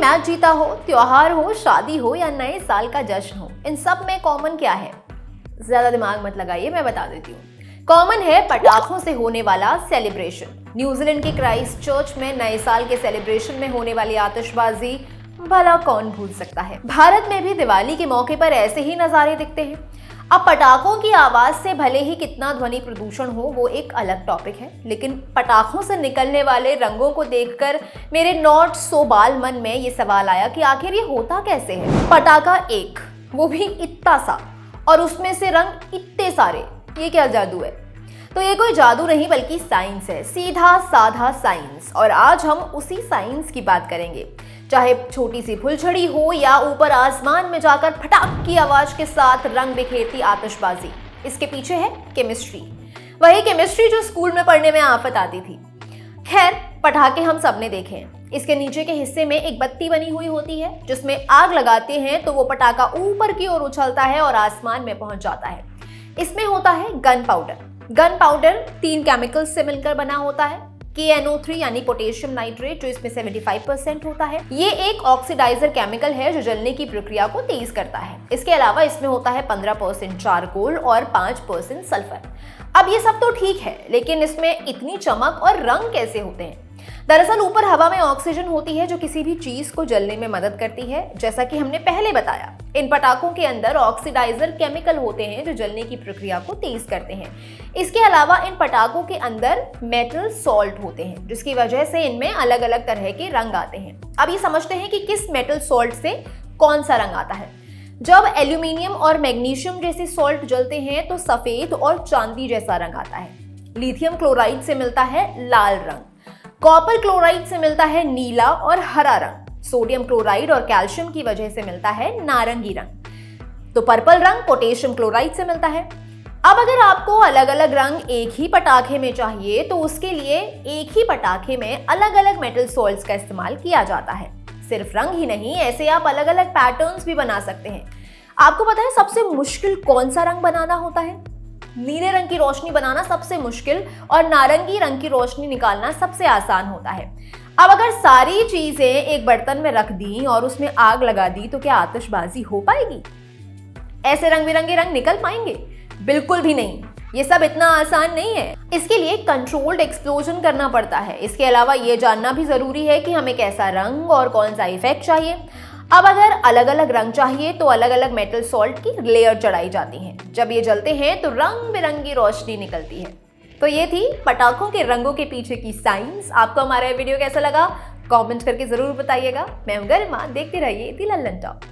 Match जीता हो, त्योहार हो, शादी हो या नए साल का जश्न हो, इन सब में कॉमन क्या है? ज्यादा दिमाग मत लगाइए, मैं बता देती हूँ। कॉमन है पटाखों से होने वाला सेलिब्रेशन। न्यूजीलैंड के क्राइस्ट चर्च में नए साल के सेलिब्रेशन में होने वाली आतिशबाजी भला कौन भूल सकता है। भारत में भी दिवाली के मौके पर ऐसे ही नजारे दिखते हैं। अब पटाखों की आवाज से भले ही कितना ध्वनि प्रदूषण हो वो एक अलग टॉपिक है, लेकिन पटाखों से निकलने वाले रंगों को देखकर मेरे नॉट सो बाल मन में ये सवाल आया कि आखिर ये होता कैसे है। पटाखा एक, वो भी इतना सा, और उसमें से रंग इतने सारे, ये क्या जादू है? तो ये कोई जादू नहीं बल्कि साइंस है, सीधा साधा साइंस। और आज हम उसी साइंस की बात करेंगे। चाहे छोटी सी फुलझड़ी हो या ऊपर आसमान में जाकर फटाक की आवाज के साथ रंग बिखेरती आतिशबाजी, इसके पीछे है केमिस्ट्री। वही केमिस्ट्री जो स्कूल में पढ़ने में आफत आती थी। खैर, पटाखे हम सबने देखे हैं। इसके नीचे के हिस्से में एक बत्ती बनी हुई होती है, जिसमें आग लगाते हैं तो वो पटाखा ऊपर की ओर उछलता है और आसमान में पहुंच जाता है। इसमें होता है gun powder. Gun powder 3 chemicals से मिलकर बना होता है। KNO3 यानी पोटेशियम नाइट्रेट, जो इसमें 75% होता है। ये एक ऑक्सीडाइजर केमिकल है जो जलने की प्रक्रिया को तेज करता है। इसके अलावा इसमें होता है 15% चारकोल और 5% सल्फर। अब ये सब तो ठीक है, लेकिन इसमें इतनी चमक और रंग कैसे होते हैं? दरअसल ऊपर हवा में ऑक्सीजन होती है जो किसी भी चीज को जलने में मदद करती है। जैसा कि हमने पहले बताया, इन पटाखों के अंदर ऑक्सीडाइजर केमिकल होते हैं जो जलने की प्रक्रिया को तेज करते हैं। इसके अलावा इन पटाखों के अंदर मेटल सॉल्ट होते हैं, जिसकी वजह से इनमें अलग अलग तरह के रंग आते हैं। अब ये समझते हैं कि किस मेटल सॉल्ट से कौन सा रंग आता है। जब एल्यूमिनियम और मैग्नीशियम जैसे सॉल्ट जलते हैं तो सफेद और चांदी जैसा रंग आता है। लिथियम क्लोराइड से मिलता है लाल रंग। कॉपर क्लोराइड से मिलता है नीला और हरा रंग। सोडियम क्लोराइड और कैल्शियम की वजह से मिलता है नारंगी रंग। तो पर्पल रंग पोटेशियम क्लोराइड से मिलता है। अब अगर आपको अलग अलग रंग एक ही पटाखे में चाहिए तो उसके लिए एक ही पटाखे में अलग अलग मेटल सॉल्ट्स का इस्तेमाल किया जाता है। सिर्फ रंग ही नहीं, ऐसे आप अलग अलग पैटर्न्स भी बना सकते हैं। आपको पता है सबसे मुश्किल कौन सा रंग बनाना होता है? नीले रंग की रोशनी बनाना सबसे मुश्किल और नारंगी रंग की रोशनी निकालना सबसे आसान होता है। अब अगर सारी चीजें एक बर्तन में रख दी और उसमें आग लगा दी तो क्या आतिशबाजी हो पाएगी? ऐसे रंग बिरंगे रंग निकल पाएंगे? बिल्कुल भी नहीं। ये सब इतना आसान नहीं है। इसके लिए कंट्रोल्ड एक्सप्लोजन करना पड़ता है। इसके अलावा ये जानना भी जरूरी है कि हमें कैसा रंग और कौन सा इफेक्ट चाहिए। अब अगर अलग अलग रंग चाहिए तो अलग अलग मेटल सॉल्ट की लेयर चढ़ाई जाती है। जब ये जलते हैं तो रंग बिरंगी रोशनी निकलती है। तो ये थी पटाखों के रंगों के पीछे की साइंस। आपको हमारा वीडियो कैसा लगा कमेंट करके जरूर बताइएगा। मैं हूं गरिमा, देखते रहिए दी लल्लन टॉक।